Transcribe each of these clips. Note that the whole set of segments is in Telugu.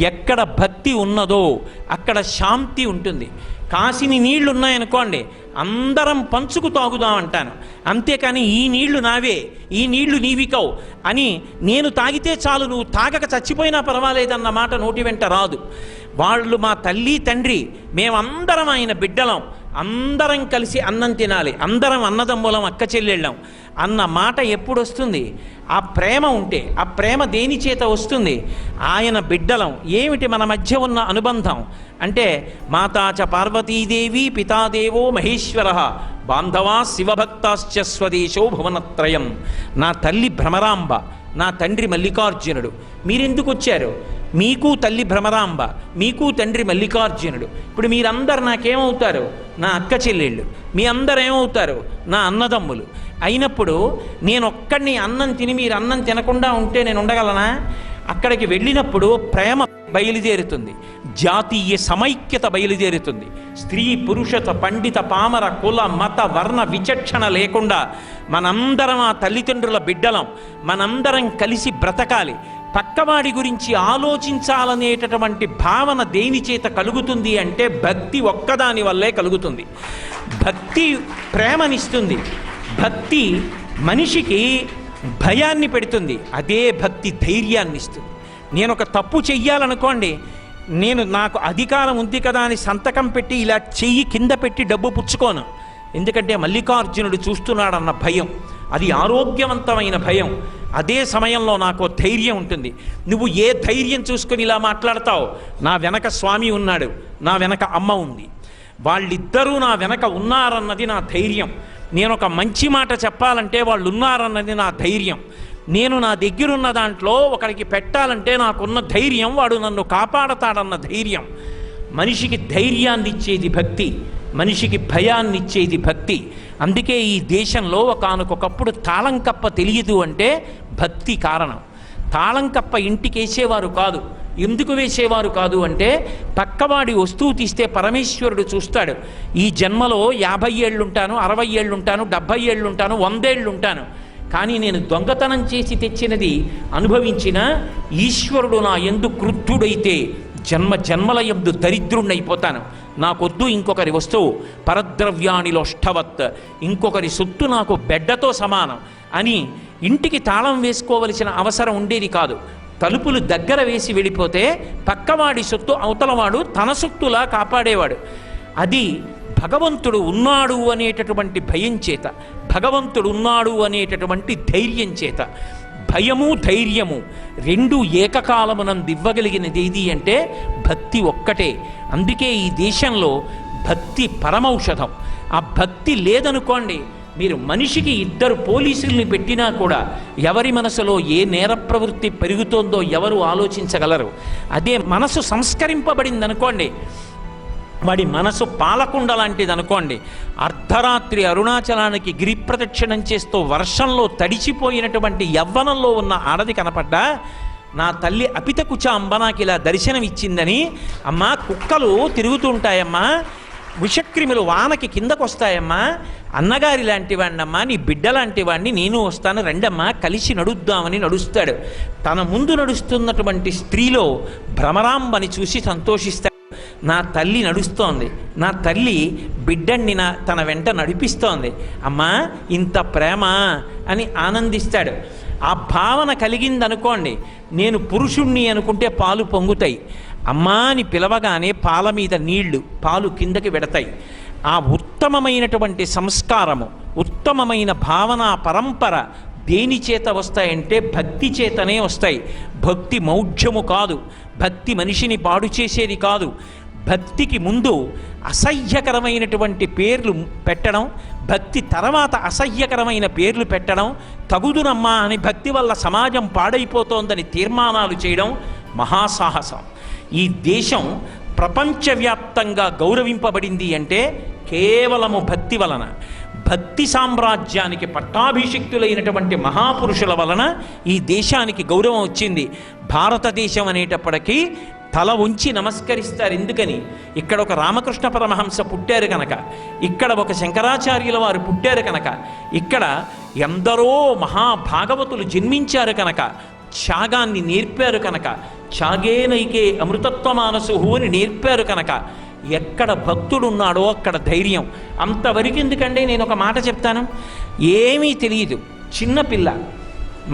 ఎక్కడ భక్తి ఉన్నదో అక్కడ శాంతి ఉంటుంది. కాసిని నీళ్లు ఉన్నాయనుకోండి, అందరం పంచుకు తాగుదాం అంటాను, అంతేకాని ఈ నీళ్లు నావే, ఈ నీళ్లు నీవికవు అని నేను తాగితే చాలు నువ్వు తాగక చచ్చిపోయినా పర్వాలేదన్న మాట నోటి వెంట రాదు. వాళ్ళు మా తల్లి తండ్రి, మేమందరం ఆయన బిడ్డలం, అందరం కలిసి అన్నం తినాలి, అందరం అన్నదమ్ములం, అక్క చెల్లెళ్ళం అన్న మాట ఎప్పుడు వస్తుంది? ఆ ప్రేమ ఉంటే. ఆ ప్రేమ దేని చేత వస్తుంది? ఆయన బిడ్డలం. ఏమిటి మన మధ్య ఉన్న అనుబంధం అంటే, మాతాచ పార్వతీదేవి పితాదేవో మహేశ్వర బాంధవా శివభక్తాశ్చ స్వదేశో భువనత్రయం. నా తల్లి భ్రమరాంబ, నా తండ్రి మల్లికార్జునుడు. మీరెందుకు వచ్చారు? మీకు తల్లి భ్రమరాంబ, మీకు తండ్రి మల్లికార్జునుడు. ఇప్పుడు మీరందరు నాకేమవుతారు? నా అక్క చెల్లెళ్ళు. మీ అందరు ఏమవుతారు? నా అన్నదమ్ములు. అయినప్పుడు నేనొక్కడిని అన్నం తిని మీరు అన్నం తినకుండా ఉంటే నేను ఉండగలనా? అక్కడికి వెళ్ళినప్పుడు ప్రేమ బయలుదేరుతుంది, జాతీయ సమైక్యత బయలుదేరుతుంది. స్త్రీ పురుషత పండిత పామర కుల మత వర్ణ విచక్షణ లేకుండా మనందరం ఆ తల్లిదండ్రుల బిడ్డలం, మనందరం కలిసి బ్రతకాలి. పక్కవాడి గురించి ఆలోచించాలనేటటువంటి భావన దేని చేత కలుగుతుంది అంటే భక్తి ఒక్కదాని వల్లే కలుగుతుంది. భక్తి ప్రేమనిస్తుంది, భక్తి మనిషికి భయాన్ని పెడుతుంది, అదే భక్తి ధైర్యాన్ని ఇస్తుంది. నేను ఒక తప్పు చెయ్యాలనుకోండి, నాకు అధికారం ఉంది కదా అని సంతకం పెట్టి ఇలా చెయ్యి కింద పెట్టి డబ్బు పుచ్చుకోను. ఎందుకంటే మల్లికార్జునుడు చూస్తున్నాడన్న భయం, అది ఆరోగ్యవంతమైన భయం. అదే సమయంలో నాకు ధైర్యం ఉంటుంది. నువ్వు ఏ ధైర్యం చూసుకొని ఇలా మాట్లాడతావు? నా వెనక స్వామి ఉన్నాడు, నా వెనక అమ్మ ఉంది, వాళ్ళిద్దరూ నా వెనక ఉన్నారన్నది నా ధైర్యం. నేను ఒక మంచి మాట చెప్పాలంటే వాళ్ళు ఉన్నారన్నది నా ధైర్యం. నేను నా దగ్గరున్న దాంట్లో ఒకరికి పెట్టాలంటే నాకున్న ధైర్యం, వాడు నన్ను కాపాడతాడన్న ధైర్యం. మనిషికి ధైర్యాన్ని ఇచ్చేది భక్తి, మనిషికి భయాన్ని ఇచ్చేది భక్తి. అందుకే ఈ దేశంలో ఒకానొకప్పుడు తాళం కప్ప తెలియదు అంటే భక్తి కారణం. తాళం కప్ప ఇంటికి వేసేవారు కాదు. ఎందుకు వేసేవారు కాదు అంటే, పక్కవాడి వస్తువు తీస్తే పరమేశ్వరుడు చూస్తాడు. ఈ జన్మలో 50 ఏళ్ళుంటాను, 60 ఏళ్ళుంటాను, 70 ఏళ్ళుంటాను, 100 ఏళ్ళుంటాను, కానీ నేను దొంగతనం చేసి తెచ్చినది అనుభవించిన ఈశ్వరుడు నా యందు క్రుద్ధుడైతే జన్మ జన్మల యందు దరిద్రుణ్ణైపోతాను. నాకొద్దు ఇంకొకరి వస్తువు, పరద్రవ్యానిలోష్ఠవత్, ఇంకొకరి సొత్తు నాకు బెడ్డతో సమానం అని ఇంటికి తాళం వేసుకోవలసిన అవసరం ఉండేది కాదు. తలుపులు దగ్గర వేసి వెళ్ళిపోతే పక్కవాడి సొత్తు అవతలవాడు తన సొత్తులా కాపాడేవాడు. అది భగవంతుడు ఉన్నాడు అనేటటువంటి భయం చేత, భగవంతుడు ఉన్నాడు అనేటటువంటి ధైర్యం చేత. భయము ధైర్యము రెండు ఏకకాలమునందు ఇవ్వగలిగినది ఏది అంటే భక్తి ఒక్కటే. అందుకే ఈ దేశంలో భక్తి పరమౌషధం. ఆ భక్తి లేదనుకోండి, మీరు మనిషికి 2 పోలీసుల్ని పెట్టినా కూడా ఎవరి మనసులో ఏ నేర ప్రవృత్తి పెరుగుతోందో ఎవరు ఆలోచించగలరు. అదే మనసు సంస్కరింపబడింది అనుకోండి, వాడి మనసు పాలకుండ లాంటిది అనుకోండి. అర్ధరాత్రి అరుణాచలానికి గిరి ప్రదక్షిణం చేస్తూ వర్షంలో తడిచిపోయినటువంటి యవ్వనంలో ఉన్న ఆడది కనపడ్డా, నా తల్లి అపితకుచ అంబ నాకు ఇలా దర్శనం ఇచ్చిందని, అమ్మా కుక్కలు తిరుగుతుంటాయమ్మా, విషక్రిములు వానకి కిందకు వస్తాయమ్మా, అన్నగారి లాంటి వాడినమ్మా, నీ బిడ్డ లాంటి వాడిని నేను వస్తాను, రెండమ్మా కలిసి నడుద్దామని నడుస్తాడు. తన ముందు నడుస్తున్నటువంటి స్త్రీలో భ్రమరాంబని చూసి సంతోషిస్తాడు. నా తల్లి నడుస్తోంది, నా తల్లి బిడ్డని తన వెంట నడిపిస్తోంది, అమ్మా ఇంత ప్రేమ అని ఆనందిస్తాడు. ఆ భావన కలిగిందనుకోండి, నేను పురుషుణ్ణి అనుకుంటే పాలు పొంగుతాయి, అమ్మా అని పిలవగానే పాల మీద నీళ్లు, పాలు కిందకి వెడతాయి. ఆ ఉత్తమమైనటువంటి సంస్కారము, ఉత్తమమైన భావన పరంపర దేని చేత వస్తాయంటే భక్తి చేతనే వస్తాయి. భక్తి మౌఢ్యము కాదు, భక్తి మనిషిని పాడు చేసేది కాదు. భక్తికి ముందు అసహ్యకరమైనటువంటి పేర్లు పెట్టడం, భక్తి తర్వాత అసహ్యకరమైన పేర్లు పెట్టడం, తగుదునమ్మా అని భక్తి వల్ల సమాజం పాడైపోతోందని తీర్మానాలు చేయడం మహాసాహసం. ఈ దేశం ప్రపంచవ్యాప్తంగా గౌరవింపబడింది అంటే కేవలము భక్తి వలన. భక్తి సామ్రాజ్యానికి పట్టాభిషిక్తులైనటువంటి మహాపురుషుల వలన ఈ దేశానికి గౌరవం వచ్చింది. భారతదేశం అనేటప్పటికీ తల ఉంచి నమస్కరిస్తారు. ఎందుకని? ఇక్కడ ఒక రామకృష్ణ పరమహంస పుట్టారు కనుక, ఇక్కడ ఒక శంకరాచార్యుల వారు పుట్టారు కనుక, ఇక్కడ ఎందరో మహాభాగవతులు జన్మించారు కనుక త్యాగాన్ని నేర్పారు కనుక, త్యాగేనైకే అమృతత్వ మానసుహు అని నేర్పారు కనుక ఎక్కడ భక్తుడు ఉన్నాడో అక్కడ ధైర్యం. అంతవరకు ఎందుకంటే నేను ఒక మాట చెప్తాను. ఏమీ తెలియదు, చిన్నపిల్ల,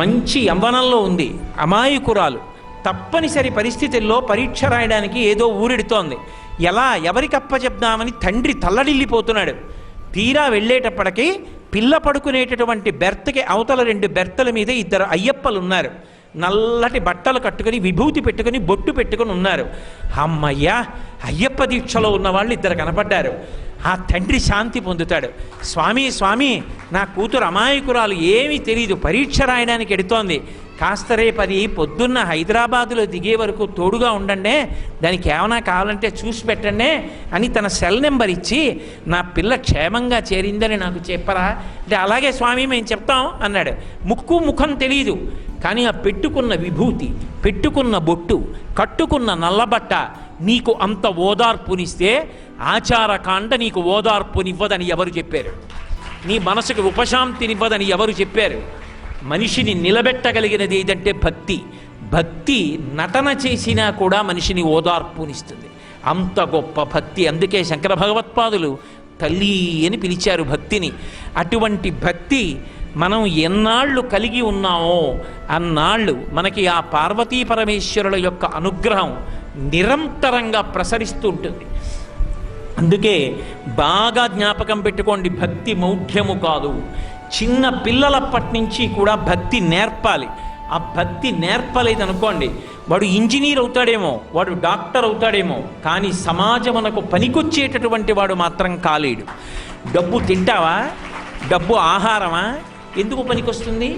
మంచి యవ్వనంలో ఉంది, అమాయకురాలు, తప్పనిసరి పరిస్థితుల్లో పరీక్ష రాయడానికి ఏదో ఊరెడుతోంది. ఎవరికి అప్పచెప్దామని తండ్రి తల్లడిల్లిపోతున్నాడు. తీరా వెళ్ళేటప్పటికీ పిల్ల పడుకునేటటువంటి బెర్త్కి అవతల 2 బెర్తల మీద 2 అయ్యప్పలు ఉన్నారు. నల్లటి బట్టలు కట్టుకుని, విభూతి పెట్టుకుని, బొట్టు పెట్టుకుని ఉన్నారు. అమ్మయ్యా, అయ్యప్ప దీక్షలో ఉన్న వాళ్ళు 2 కనపడ్డారు. ఆ తండ్రి శాంతి పొందుతాడు. స్వామి స్వామి, నా కూతురు అమాయకురాలు, ఏమీ తెలియదు, పరీక్ష రాయడానికి ఎడుతోంది, కాస్త రేపది పొద్దున్న హైదరాబాదులో దిగే వరకు తోడుగా ఉండండి, దానికి ఏమైనా కావాలంటే చూసి పెట్టండి అని తన సెల్ నెంబర్ ఇచ్చి నా పిల్ల క్షేమంగా చేరిందని నాకు చెప్పరా అంటే, అలాగే స్వామి మేము చెప్తాం అన్నాడు. ముక్కు ముఖం తెలియదు, కానీ ఆ పెట్టుకున్న విభూతి, పెట్టుకున్న బొట్టు, కట్టుకున్న నల్లబట్ట నీకు అంత ఓదార్పునిస్తే ఆచారకాండ నీకు ఓదార్పునివ్వదని ఎవరు చెప్పారు? నీ మనసుకు ఉపశాంతినివ్వదని ఎవరు చెప్పారు? మనిషిని నిలబెట్టగలిగినది ఏదంటే భక్తి. భక్తి నటన చేసినా కూడా మనిషిని ఓదార్పునిస్తుంది. అంత గొప్ప భక్తి. అందుకే శంకర భగవత్పాదులు తల్లి అని పిలిచారు భక్తిని. అటువంటి భక్తి మనం ఎన్నాళ్ళు కలిగి ఉన్నామో అన్నాళ్ళు మనకి ఆ పార్వతీ పరమేశ్వరుల యొక్క అనుగ్రహం నిరంతరంగా ప్రసరిస్తూ ఉంటుంది. అందుకే బాగా జ్ఞాపకం పెట్టుకోండి, భక్తి మౌఢ్యము కాదు. చిన్న పిల్లలప్పటి నుంచి కూడా భక్తి నేర్పాలి. ఆ భక్తి నేర్పలేదనుకోండి, వాడు ఇంజనీర్ అవుతాడేమో, వాడు డాక్టర్ అవుతాడేమో, కానీ సమాజమునకు పనికొచ్చేటటువంటి వాడు మాత్రం కాలేడు. డబ్బు తింటావా? డబ్బు ఆహారమా? ఎందుకు పనికొస్తుంది?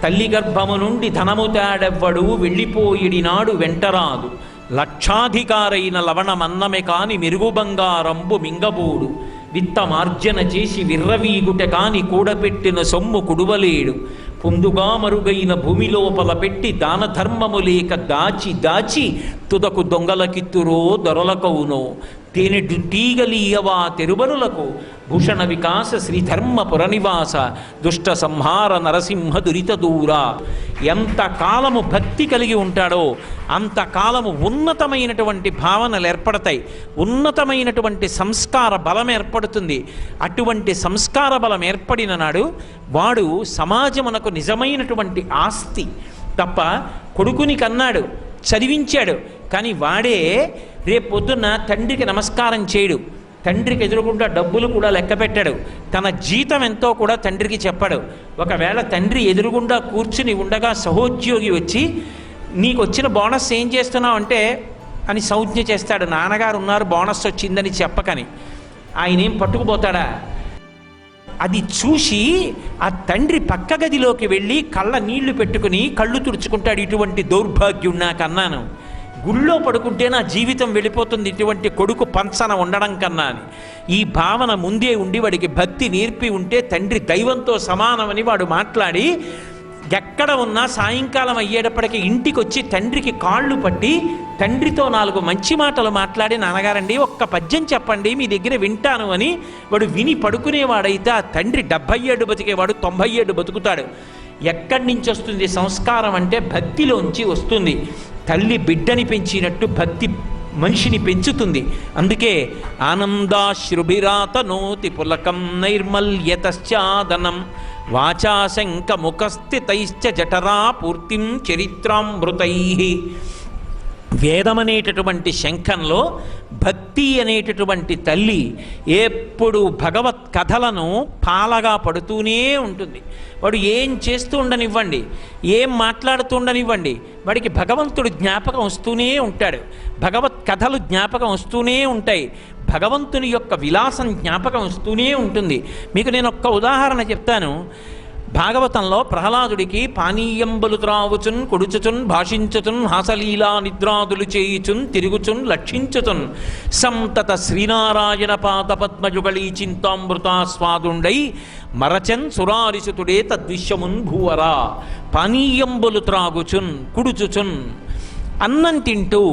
తల్లి గర్భము నుండి ధనము తాడెవ్వడు వెళ్ళిపోయిడినాడు వెంటరాదు, లక్షాధికారైన లవణమన్నమే కాని మెరుగు బంగారంబు మింగబోడు, విత్తమార్జన చేసి విర్రవీగుట కాని కూడబెట్టిన సొమ్ము కుడువలేడు, పొందుగా మరుగైన భూమి లోపల పెట్టి దాన ధర్మము లేక దాచి దాచి తుదకు దొంగలకిత్తురో దొరలకవునో, తేనెడు తీగలీయవా తెరుబరులకు భూషణ వికాస శ్రీధర్మ పురనివాస దుష్ట సంహార నరసింహ దురిత దూర. ఎంతకాలము భక్తి కలిగి ఉంటాడో అంతకాలము ఉన్నతమైనటువంటి భావనలు ఏర్పడతాయి, ఉన్నతమైనటువంటి సంస్కార బలం ఏర్పడుతుంది. అటువంటి సంస్కార బలం ఏర్పడిన నాడు వాడు సమాజమునకు నిజమైనటువంటి ఆస్తి. తప్ప కొడుకుని కన్నాడు, చదివించాడు, కానీ వాడే రేపొద్దున తండ్రికి నమస్కారం చేయడు, తండ్రికి ఎదురుకుండా డబ్బులు కూడా లెక్క పెట్టాడు, తన జీతం ఎంతో కూడా తండ్రికి చెప్పాడు. ఒకవేళ తండ్రి ఎదురుగుండా కూర్చుని ఉండగా సహోద్యోగి వచ్చి నీకు వచ్చిన బోనస్ ఏం చేస్తున్నావు అంటే అని సంజ్ఞ చేస్తాడు. నాన్నగారు ఉన్నారు, బోనస్ వచ్చిందని చెప్పకని. ఆయన ఏం పట్టుకుపోతాడా? అది చూసి ఆ తండ్రి పక్క గదిలోకి వెళ్ళి కళ్ళ నీళ్లు పెట్టుకుని కళ్ళు తుడుచుకుంటాడు. ఇటువంటి దౌర్భాగ్యం నాకన్నాను, గుళ్ళో పడుకుంటే నా జీవితం వెళ్ళిపోతుంది ఇటువంటి కొడుకు పంచన ఉండడం కన్నా అని. ఈ భావన ముందే ఉండి వాడికి భక్తి నేర్పి ఉంటే తండ్రి దైవంతో సమానమని వాడు మాట్లాడి ఎక్కడ ఉన్నా సాయంకాలం అయ్యేటప్పటికీ ఇంటికి వచ్చి తండ్రికి కాళ్ళు పట్టి తండ్రితో 4 మంచి మాటలు మాట్లాడి, నాన్నగారండి ఒక్క పద్యం చెప్పండి మీ దగ్గర వింటాను అని వాడు విని పడుకునేవాడైతే ఆ తండ్రి 70 ఏళ్ళు బతికేవాడు 90 ఏళ్ళు బతుకుతాడు. ఎక్కడి నుంచి వస్తుంది సంస్కారం అంటే భక్తిలోంచి వస్తుంది. తల్లి బిడ్డని పెంచినట్టు భక్తి మనిషిని పెంచుతుంది. అందుకే ఆనందాశ్రుభిరాత నోతి పులకం నైర్మల్యతశ్చాదనం వాచాశంక ముఖస్థితైశ్చ జఠరా పూర్తిం చరిత్రామృతై. వేదమనేటటువంటి శంఖంలో భక్తి అనేటటువంటి తల్లి ఎప్పుడు భగవత్ కథలను పాలగా పడుతూనే ఉంటుంది. వాడు ఏం చేస్తూ ఉండనివ్వండి, ఏం మాట్లాడుతూ ఉండనివ్వండి, వాడికి భగవంతుడు జ్ఞాపకం వస్తూనే ఉంటాడు, భగవత్ కథలు జ్ఞాపకం వస్తూనే ఉంటాయి, భగవంతుని యొక్క విలాసం జ్ఞాపకం వస్తూనే ఉంటుంది. మీకు నేను ఒక్క ఉదాహరణ చెప్తాను. భాగవతంలో ప్రహ్లాదుడికి పానీయంబులు త్రావుచున్ కొడుచుచున్ భాషించుచున్ హాసలీలా నిద్రాదులు చేయుచున్ తిరుగుచున్ లక్షించుచున్ సంతత శ్రీనారాయణ పాద పద్మజుగళీ చింతామృతాస్వాదుండై మరచన్ సురారిసుతుడే తద్విశ్యమున్ భూవరా. పానీయంబులు త్రాగుచున్ కుడుచుచున్ అన్నం తింటూ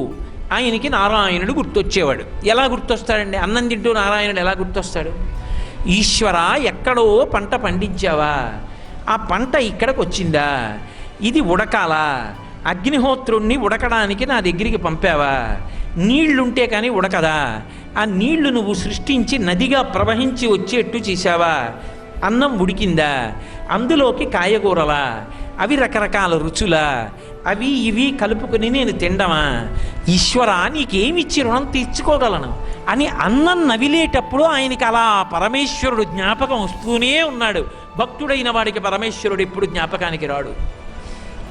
ఆయనకి నారాయణుడు గుర్తొచ్చేవాడు. ఎలా గుర్తొస్తాడండి? అన్నం తింటూ నారాయణుడు ఎలా గుర్తొస్తాడు? ఈశ్వర ఎక్కడో పంట పండించావా, ఆ పంట ఇక్కడికి వచ్చిందా, ఇది ఉడకాలా, అగ్నిహోత్రుణ్ణి ఉడకడానికి నా దగ్గరికి పంపావా? నీళ్లుంటే కానీ ఉడకదా? ఆ నీళ్లు నువ్వు సృష్టించి నదిగా ప్రవహించి వచ్చేట్టు చేశావా? అన్నం ఉడికిందా? అందులోకి కాయగూరలా? అవి రకరకాల రుచులా? అవి ఇవి కలుపుకొని నేను తిండమా? ఈశ్వరా, నీకేమిచ్చి రుణం తీర్చుకోగలను అని అన్నం నవిలేటప్పుడు ఆయనకి అలా పరమేశ్వరుడు జ్ఞాపకం వస్తూనే ఉన్నాడు. భక్తుడైన వాడికి పరమేశ్వరుడు ఎప్పుడు జ్ఞాపకానికి రాడు,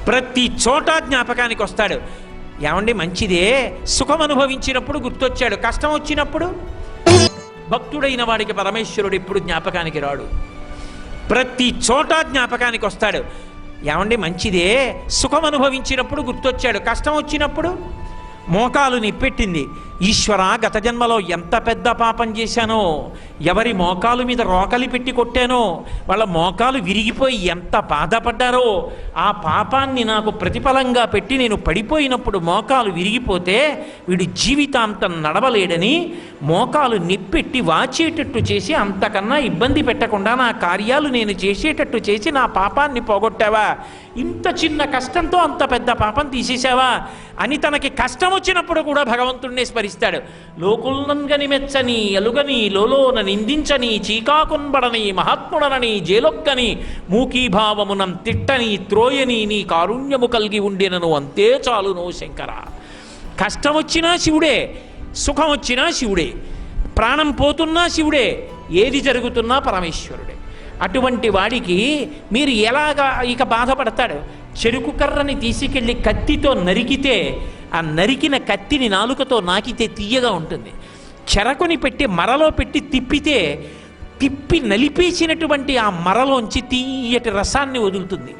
ప్రతి చోట జ్ఞాపకానికి వస్తాడు. ఏమండి, మంచిదే, సుఖం అనుభవించినప్పుడు గుర్తొచ్చాడు, కష్టం వచ్చినప్పుడు భక్తుడైన వాడికి పరమేశ్వరుడు ఎప్పుడు జ్ఞాపకానికి రాడు, ప్రతి చోట జ్ఞాపకానికి వస్తాడు. ఏమండి, మంచిదే, సుఖం అనుభవించినప్పుడు గుర్తొచ్చాడు, కష్టం వచ్చినప్పుడు మోకాలు నిప్పెట్టింది. ఈశ్వర, గత జన్మలో ఎంత పెద్ద పాపం చేశానో, ఎవరి మోకాలు మీద రోకలి పెట్టి కొట్టానో వాళ్ళ మోకాలు విరిగిపోయి ఎంత బాధపడ్డారో, ఆ పాపాన్ని నాకు ప్రతిఫలంగా పెట్టి నేను పడిపోయినప్పుడు మోకాలు విరిగిపోతే వీడు జీవితాంతం నడవలేడని మోకాలు నిప్పెట్టి వాచేటట్టు చేసి అంతకన్నా ఇబ్బంది పెట్టకుండా నా కార్యాలు నేను చేసేటట్టు చేసి నా పాపాన్ని పోగొట్టావా? ఇంత చిన్న కష్టంతో అంత పెద్ద పాపం తీసేశావా అని తనకి కష్టం వచ్చినప్పుడు కూడా భగవంతుణ్ణి స్మరిస్తాడు. లోకుల్నంగని మెచ్చని ఎలుగని లోలోన నిందించని చీకాకున్బడని మహాత్ముడనని జేలొక్కని మూకీభావమునం తిట్టని త్రోయని నీ కారుణ్యము కలిగి ఉండినను అంతే చాలునో శంకర. కష్టం వచ్చినా శివుడే, సుఖం వచ్చినా శివుడే, ప్రాణం పోతున్నా శివుడే, ఏది జరుగుతున్నా పరమేశ్వరుడే. అటువంటి వాడికి మీరు ఎలాగా ఇక బాధపడతాడు? చెరుకు కర్రని తీసుకెళ్ళి కత్తితో నరికితే ఆ నరికిన కత్తిని నాలుకతో నాకితే తీయగా ఉంటుంది. చెరకుని పెట్టి మరలో పెట్టి తిప్పితే తిప్పి నలిపేసినటువంటి ఆ మరలోంచి తీయటి రసాన్ని వదులుతుంది.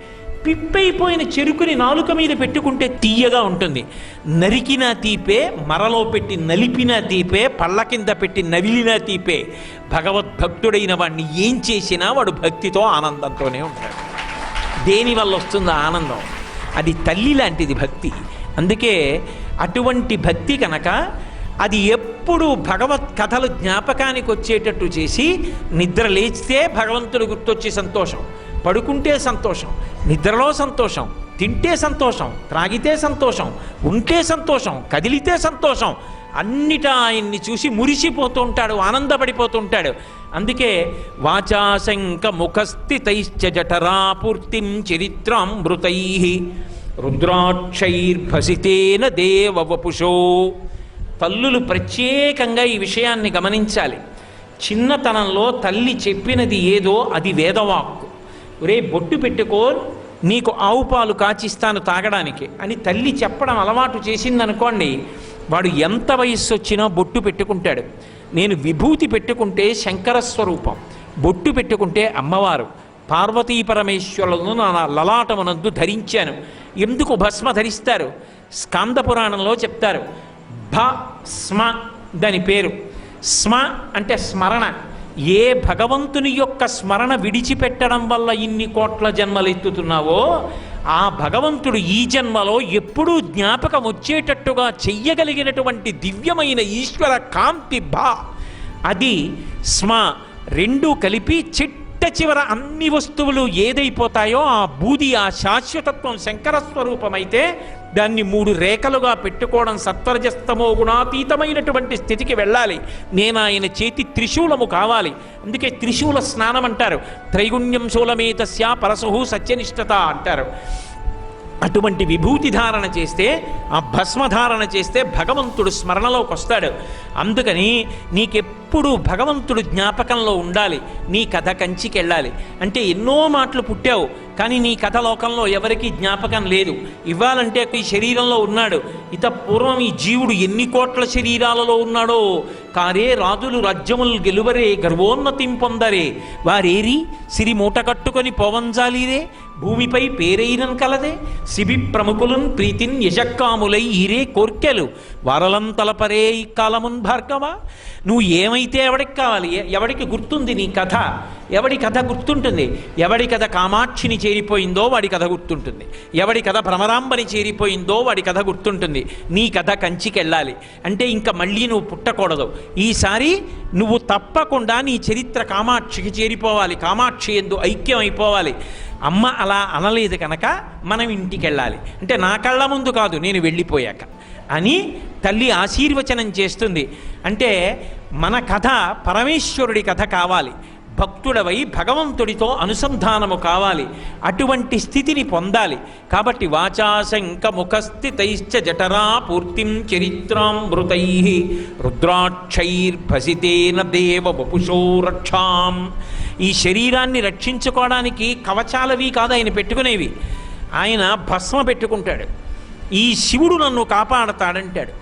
పిప్పైపోయిన చెరుకుని నాలుక మీద పెట్టుకుంటే తీయగా ఉంటుంది. నరికినా తీపే, మరలో పెట్టి నలిపినా తీపే, పళ్ళ కింద పెట్టి నవిలినా తీపే. భగవద్భక్తుడైన వాడిని ఏం చేసినా వాడు భక్తితో ఆనందంతోనే ఉంటాడు. దేనివల్ల వస్తుందో ఆనందం? అది తల్లి లాంటిది భక్తి. అందుకే అటువంటి భక్తి కనుక అది ఎప్పుడు భగవత్ కథలు జ్ఞాపకానికి వచ్చేటట్టు చేసి, నిద్ర లేచితే భగవంతుడు గుర్తొచ్చి సంతోషం, పడుకుంటే సంతోషం, నిద్రలో సంతోషం, తింటే సంతోషం, త్రాగితే సంతోషం, ఉంటే సంతోషం, కదిలితే సంతోషం, అన్నిటా ఆయన్ని చూసి మురిసిపోతూ ఉంటాడు, ఆనందపడిపోతుంటాడు. అందుకే వాచాశంక ముఖస్థితైశ్చ జఠరాపూర్తిం చరిత్రామృతై రుద్రాక్షైర్భసితేన దేవవపుషో. తల్లులు ప్రత్యేకంగా ఈ విషయాన్ని గమనించాలి. చిన్నతనంలో తల్లి చెప్పినది ఏదో అది వేదవాక్కు. ఒరే, బొట్టు పెట్టుకో, నీకు ఆవు పాలు కాచిస్తాను తాగడానికి అని తల్లి చెప్పడం అలవాటు చేసిందనుకోండి, వాడు ఎంత వయస్సు వచ్చినా బొట్టు పెట్టుకుంటాడు. నేను విభూతి పెట్టుకుంటే శంకర స్వరూపం, బొట్టు పెట్టుకుంటే అమ్మవారు పార్వతీ పరమేశ్వరులను నా లలాటమునందు ధరించాను. ఎందుకు భస్మ ధరిస్తారు? స్కాంద పురాణంలో చెప్తారు. స్మ దాని పేరు. స్మ అంటే స్మరణ. ఏ భగవంతుని యొక్క స్మరణ విడిచిపెట్టడం వల్ల ఇన్ని కోట్ల జన్మలు ఎత్తుతున్నావో ఆ భగవంతుడు ఈ జన్మలో ఎప్పుడూ జ్ఞాపకం వచ్చేటట్టుగా చెయ్యగలిగినటువంటి దివ్యమైన ఈశ్వర కాంతి అది స్మ. రెండూ కలిపి చిట్ట చివర అన్ని వస్తువులు ఏదైపోతాయో ఆ బూది, ఆ శాశ్వతత్వం శంకర స్వరూపమైతే దాన్ని 3 రేఖలుగా పెట్టుకోవడం సత్వరజస్తమో గుణాతీతమైనటువంటి స్థితికి వెళ్ళాలి. నేను ఆయన చేతి త్రిశూలము కావాలి. అందుకే త్రిశూల స్నానం అంటారు. త్రైగుణ్యం శూలమేతస్య పరశుః సత్యనిష్టత అంటారు. అటువంటి విభూతి ధారణ చేస్తే, ఆ భస్మధారణ చేస్తే భగవంతుడు స్మరణలోకి వస్తాడు. అందుకని నీకెప్పుడు భగవంతుడు జ్ఞాపకంలో ఉండాలి. నీ కథ కంచికి వెళ్ళాలి. అంటే ఎన్నో మాటలు పుట్టావు, కానీ నీ కథ లోకంలో ఎవరికీ జ్ఞాపకం లేదు. ఇవ్వాలంటే ఈ శరీరంలో ఉన్నాడు. ఇత పూర్వం ఈ జీవుడు ఎన్ని కోట్ల శరీరాలలో ఉన్నాడో. కారే రాజులు రాజ్యములు గెలువరే, గర్వోన్నతిం పొందరే, వారేరి సిరి మూట కట్టుకొని పోవంజాలిరే, భూమిపై పేరైనం కలదే, శిబి ప్రముఖులున్ ప్రీతిన్ యశక్కాములై ఈరే కోర్కెలు వారలం తలపరే ఈ కాలమున్ భార్గవ. నువ్వు ఏమైతే ఎవడికి కావాలి? ఎవడికి గుర్తుంది నీ కథ? ఎవడి కథ గుర్తుంటుంది? ఎవడి కథ కామాక్షిని చేరిపోయిందో వాడి కథ గుర్తుంటుంది. ఎవడి కథ భ్రమరాంబని చేరిపోయిందో వాడి కథ గుర్తుంటుంది. నీ కథ కంచికెళ్ళాలి అంటే ఇంకా మళ్ళీ నువ్వు పుట్టకూడదు. ఈసారి నువ్వు తప్పకుండా నీ చరిత్ర కామాక్షికి చేరిపోవాలి. కామాక్షి యందు ఐక్యం అయిపోవాలి. అమ్మ అలా అనలేదు కనుక మనం ఇంటికి వెళ్ళాలి అంటే నా కళ్ళ ముందు కాదు, నేను వెళ్ళిపోయాక అని తల్లి ఆశీర్వచనం చేస్తుంది. అంటే మన కథ పరమేశ్వరుడి కథ కావాలి, భక్తుడవై భగవంతుడితో అనుసంధానము కావాలి, అటువంటి స్థితిని పొందాలి. కాబట్టి వాచాశంక ముఖస్థితైశ్చ జఠరా పూర్తిం చరిత్రాం మృతై రుద్రాక్షైర్భసితేన దేవ వపుషో రక్షాం. ఈ శరీరాన్ని రక్షించుకోవడానికి కవచాలవి కాదు ఆయన పెట్టుకునేవి, ఆయన భస్మ పెట్టుకుంటాడు. ఈ శివుడు నన్ను కాపాడతాడంటాడు.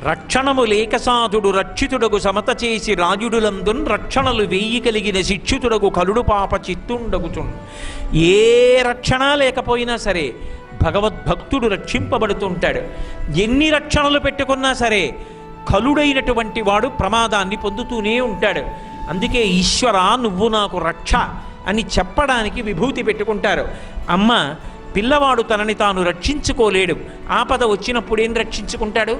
రక్షణము లేక సాధుడు రక్షితుడగు సమత చేసి రాజుడులందున్ రక్షణలు వేయి కలిగిన శిక్షితుడగు కలుడు పాప చిత్తుండగుచుండు. ఏ రక్షణ లేకపోయినా సరే భగవద్భక్తుడు రక్షింపబడుతుంటాడు. ఎన్ని రక్షణలు పెట్టుకున్నా సరే కలుడైనటువంటి వాడు ప్రమాదాన్ని పొందుతూనే ఉంటాడు. అందుకే ఈశ్వర నువ్వు నాకు రక్ష అని చెప్పడానికి విభూతి పెట్టుకుంటారు. అమ్మ పిల్లవాడు తనని తాను రక్షించుకోలేడు, ఆపద వచ్చినప్పుడు ఏం రక్షించుకుంటాడు?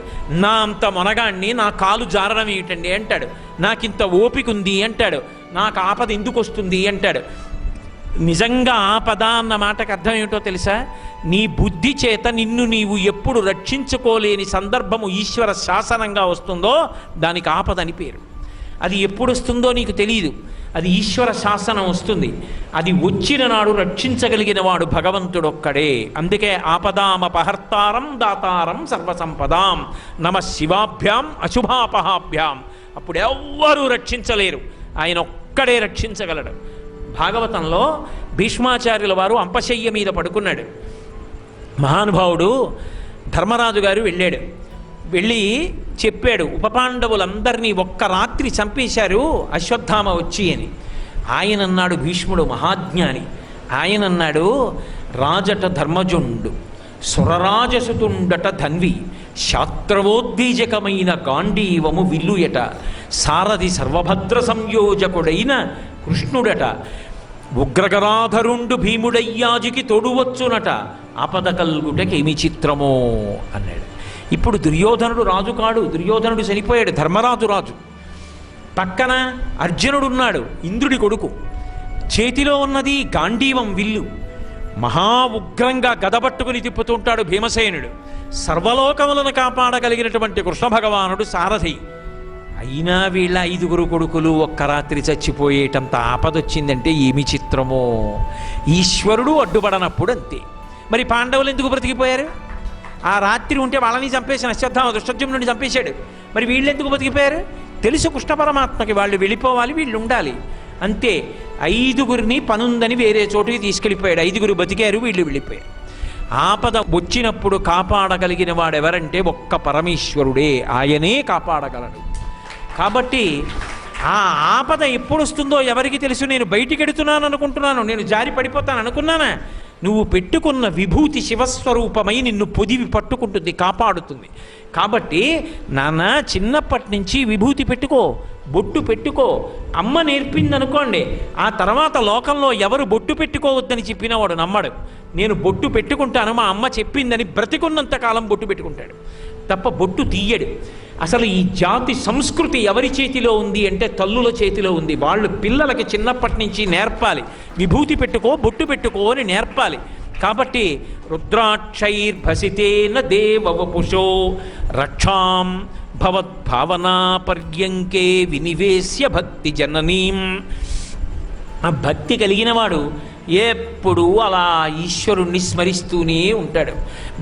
నా అంత మొనగాణ్ణి, నా కాలు జారడం ఏమిటండి అంటాడు, నాకింత ఓపిక ఉంది అంటాడు, నాకు ఆపద ఎందుకు వస్తుంది అంటాడు. నిజంగా ఆపద అన్న మాటకు అర్థం ఏమిటో తెలుసా? నీ బుద్ధి చేత నిన్ను నీవు ఎప్పుడు రక్షించుకోలేని సందర్భము ఈశ్వర శాసనంగా వస్తుందో దానికి ఆపదని పేరు. అది ఎప్పుడు వస్తుందో నీకు తెలియదు, అది ఈశ్వర శాసనం వస్తుంది. అది వచ్చిన నాడు రక్షించగలిగిన వాడు భగవంతుడొక్కడే. అందుకే ఆపదామపహర్తారం దాతారం సర్వసంపదాం నమ శివాభ్యాం అశుభాపహాభ్యాం. అప్పుడు ఎవ్వరూ రక్షించలేరు, ఆయన ఒక్కడే రక్షించగలడు. భాగవతంలో భీష్మాచార్యుల వారు అంపశయ్య మీద పడుకున్నాడు. మహానుభావుడు ధర్మరాజు గారు వెళ్ళాడు, వెళ్ళి చెప్పాడు ఉపపాండవులందరినీ ఒక్క రాత్రి చంపేశారు అశ్వత్థామ వచ్చి అని. ఆయన అన్నాడు, భీష్ముడు మహాజ్ఞాని, ఆయన అన్నాడు, రాజట ధర్మజుండు సురరాజసుతుండట ధన్వి శాస్త్రవోద్వీజకమైన గాంధీవము విల్లుయట సారథి సర్వభద్ర సంయోజకుడైన కృష్ణుడట ఉగ్రగరాధరుండు భీముడయ్యాజికి తోడువచ్చునట ఆపద కల్గుటకేమి చిత్రమో అన్నాడు. ఇప్పుడు దుర్యోధనుడు రాజు కాడు, దుర్యోధనుడు చనిపోయాడు, ధర్మరాజు రాజు. పక్కన అర్జునుడున్నాడు, ఇంద్రుడి కొడుకు. చేతిలో ఉన్నది గాంధీవం విల్లు, మహా ఉగ్రంగా గదబట్టుకుని తిప్పుతుంటాడు భీమసేనుడు. సర్వలోకములను కాపాడగలిగినటువంటి కృష్ణ భగవానుడు సారథి. అయినా వీళ్ళ 5 కొడుకులు ఒక్క రాత్రి చచ్చిపోయేటంత ఆపదొచ్చిందంటే ఏమి చిత్రమో. ఈశ్వరుడు అడ్డుపడనప్పుడు అంతే. మరి పాండవులు ఎందుకు బ్రతికిపోయారు? ఆ రాత్రి ఉంటే వాళ్ళని చంపేసిన అశ్వత్థామ దుష్టజ్యుమ్నుడిని చంపేశాడు. మరి వీళ్ళు ఎందుకు బతికిపోయారు? తెలుసు కృష్ణ పరమాత్మకి వాళ్ళు వెళ్ళిపోవాలి, వీళ్ళు ఉండాలి అంతే. 5 పనుందని వేరే చోటుకి తీసుకెళ్ళిపోయాడు. 5 బతికారు, వీళ్ళు వెళ్ళిపోయారు. ఆపద వచ్చినప్పుడు కాపాడగలిగిన వాడెవరంటే ఒక్క పరమేశ్వరుడే, ఆయనే కాపాడగలడు. కాబట్టి ఆ ఆపద ఎప్పుడు వస్తుందో ఎవరికి తెలుసు? నేను బయటికి ఎడుతున్నాను అనుకుంటున్నాను, నేను జారి పడిపోతాను అనుకున్నానా? నువ్వు పెట్టుకున్న విభూతి శివస్వరూపమై నిన్ను పొదివి పట్టుకుంటుంది, కాపాడుతుంది. కాబట్టి నాన్న చిన్నప్పటి నుంచి విభూతి పెట్టుకో, బొట్టు పెట్టుకో. అమ్మ నేర్పిందనుకోండి, ఆ తర్వాత లోకంలో ఎవరు బొట్టు పెట్టుకోవద్దని చెప్పినవాడు నమ్మడు. నేను బొట్టు పెట్టుకుంటాను, మా అమ్మ చెప్పిందని బ్రతికున్నంతకాలం బొట్టు పెట్టుకుంటాడు తప్ప బొట్టు తీయడు. అసలు ఈ జాతి సంస్కృతి ఎవరి చేతిలో ఉంది అంటే తల్లుల చేతిలో ఉంది. వాళ్ళు పిల్లలకి చిన్నప్పటి నుంచి నేర్పాలి, విభూతి పెట్టుకో, బొట్టు పెట్టుకో అని నేర్పాలి. కాబట్టి రుద్రాక్షైర్భసితేన దేవవపుషో రక్షాం భవద్భావనా పర్యంకే వినివేశ్య భక్తి జననీం. ఆ భక్తి కలిగిన వాడు ఎప్పుడూ అలా ఈశ్వరుణ్ణి స్మరిస్తూనే ఉంటాడు.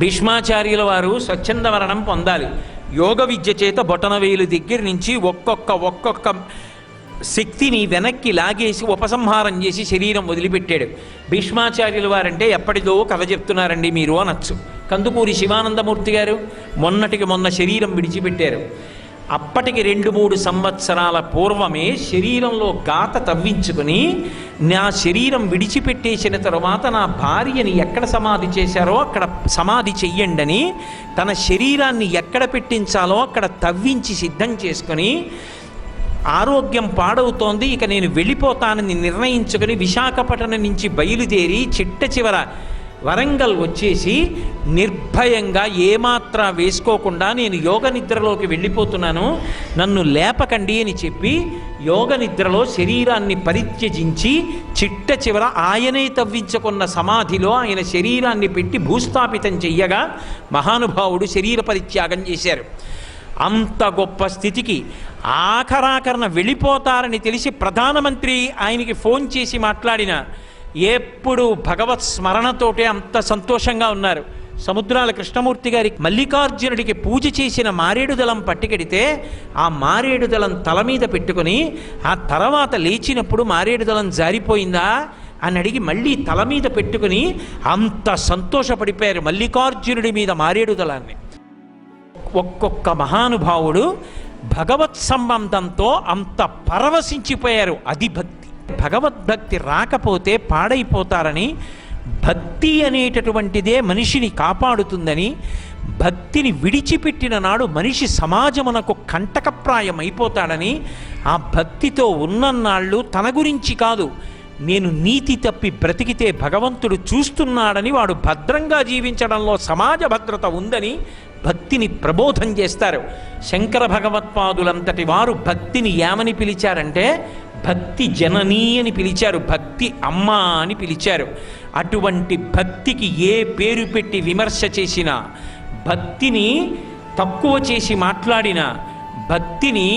భీష్మాచార్యుల వారు స్వచ్ఛంద మరణం పొందాలి. యోగ విద్య చేత బొటనవేలు దగ్గర నుంచి ఒక్కొక్క శక్తిని వెనక్కి లాగేసి ఉపసంహారం చేసి శరీరం వదిలిపెట్టాడు. భీష్మాచార్యుల వారంటే ఎప్పటిదో కథ చెప్తున్నారండి మీరు అనొచ్చు. కందుకూరి శివానందమూర్తి గారు మొన్నటికి మొన్న శరీరం విడిచిపెట్టారు. అప్పటికి 2-3 సంవత్సరాల పూర్వమే శరీరంలో గాత తవ్వించుకుని నా శరీరం విడిచిపెట్టేసిన తరువాత నా భార్యని ఎక్కడ సమాధి చేశారో అక్కడ సమాధి చెయ్యండని తన శరీరాన్ని ఎక్కడ పెట్టించాలో అక్కడ తవ్వించి సిద్ధం చేసుకొని ఆరోగ్యం పాడవుతోంది, ఇక నేను వెళ్ళిపోతానని నిర్ణయించుకుని విశాఖపట్నం నుంచి బయలుదేరి చిట్ట చివర వరంగల్ వచ్చేసి నిర్భయంగా ఏమాత్రం వేసుకోకుండా నేను యోగ నిద్రలోకి వెళ్ళిపోతున్నాను, నన్ను లేపకండి అని చెప్పి యోగ నిద్రలో శరీరాన్ని పరిత్యజించి చిట్ట చివర ఆయనే తవ్వించుకున్న సమాధిలో ఆయన శరీరాన్ని పెట్టి భూస్థాపితం చెయ్యగా మహానుభావుడు శరీర పరిత్యాగం చేశారు. అంత గొప్ప స్థితికి ఆఖరాఖరణ వెళ్ళిపోతారని తెలిసి ప్రధానమంత్రి ఆయనకి ఫోన్ చేసి మాట్లాడిన ఎప్పుడు భగవత్ స్మరణతోటే అంత సంతోషంగా ఉన్నారు. సముద్రాల కృష్ణమూర్తి గారి మల్లికార్జునుడికి పూజ చేసిన మారేడు దళం పట్టుకెడితే ఆ మారేడు దళం తల మీద పెట్టుకుని ఆ తర్వాత లేచినప్పుడు మారేడు దళం జారిపోయిందా అని అడిగి మళ్ళీ తల మీద పెట్టుకుని అంత సంతోషపడిపోయారు మల్లికార్జునుడి మీద మారేడు దళాన్ని. ఒక్కొక్క మహానుభావుడు భగవత్ సంబంధంతో అంత పరవశించిపోయారు. అది భక్తి. భగవద్భక్తి రాకపోతే పాడైపోతారని, భక్తి అనేటటువంటిదే మనిషిని కాపాడుతుందని, భక్తిని విడిచిపెట్టిన నాడు మనిషి సమాజమునకు కంటకప్రాయం అయిపోతాడని, ఆ భక్తితో ఉన్నన్నాళ్ళు తన గురించి కాదు, నేను నీతి తప్పి బ్రతికితే భగవంతుడు చూస్తున్నాడని వాడు భద్రంగా జీవించడంలో సమాజ భద్రత ఉందని భక్తిని ప్రబోధం చేస్తారు. శంకర భగవత్పాదులంతటి వారు భక్తిని ఏమని పిలిచారంటే భక్తి జననీ అని పిలిచారు, భక్తి అమ్మ అని పిలిచారు. అటువంటి భక్తికి ఏ పేరు పెట్టి విమర్శ చేసినా, భక్తిని తక్కువ చేసి మాట్లాడినా, భక్తిని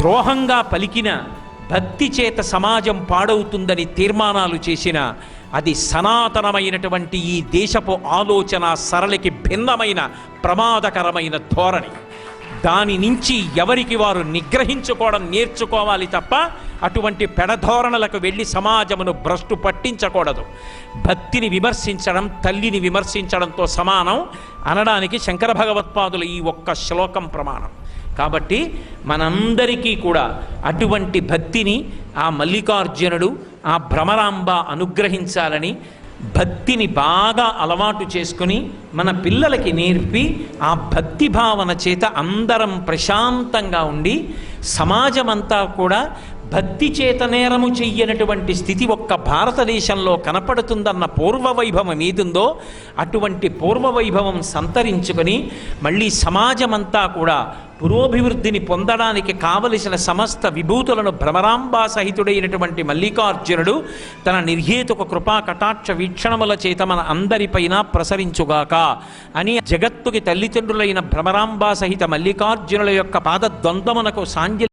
ద్రోహంగా పలికిన, భక్తి చేత సమాజం పాడవుతుందని తీర్మానాలు చేసిన, అది సనాతనమైనటువంటి ఈ దేశపు ఆలోచన సరళికి భిన్నమైన ప్రమాదకరమైన ధోరణి. దాని నుంచి ఎవరికి వారు నిగ్రహించుకోవడం నేర్చుకోవాలి తప్ప అటువంటి పెడధోరణలకు వెళ్ళి సమాజమును భ్రష్టు పట్టించకూడదు. భక్తిని విమర్శించడం తల్లిని విమర్శించడంతో సమానం అనడానికి శంకర భగవత్పాదులు ఈ ఒక్క శ్లోకం ప్రమాణం. కాబట్టి మనందరికీ కూడా అటువంటి భక్తిని ఆ మల్లికార్జునుడు ఆ భ్రమరాంబ అనుగ్రహించాలని, భక్తిని బాగా అలవాటు చేసుకుని మన పిల్లలకి నేర్పి ఆ భక్తి భావన చేత అందరం ప్రశాంతంగా ఉండి సమాజమంతా కూడా భక్తి చేత నేరము చెయ్యనటువంటి స్థితి ఒక్క భారతదేశంలో కనపడుతుందన్న పూర్వవైభవం ఏదుందో అటువంటి పూర్వవైభవం సంతరించుకొని మళ్ళీ సమాజమంతా కూడా పురోభివృద్ధిని పొందడానికి కావలసిన సమస్త విభూతులను భ్రమరాంబా సహితుడైనటువంటి మల్లికార్జునుడు తన నిర్హేతుక కృపా కటాక్ష వీక్షణముల చేత మన అందరిపైన ప్రసరించుగాక అని జగత్తుకి తల్లిదండ్రులైన భ్రమరాంబా సహిత మల్లికార్జునుల యొక్క పాదద్వంద్వమునకు సాంజలి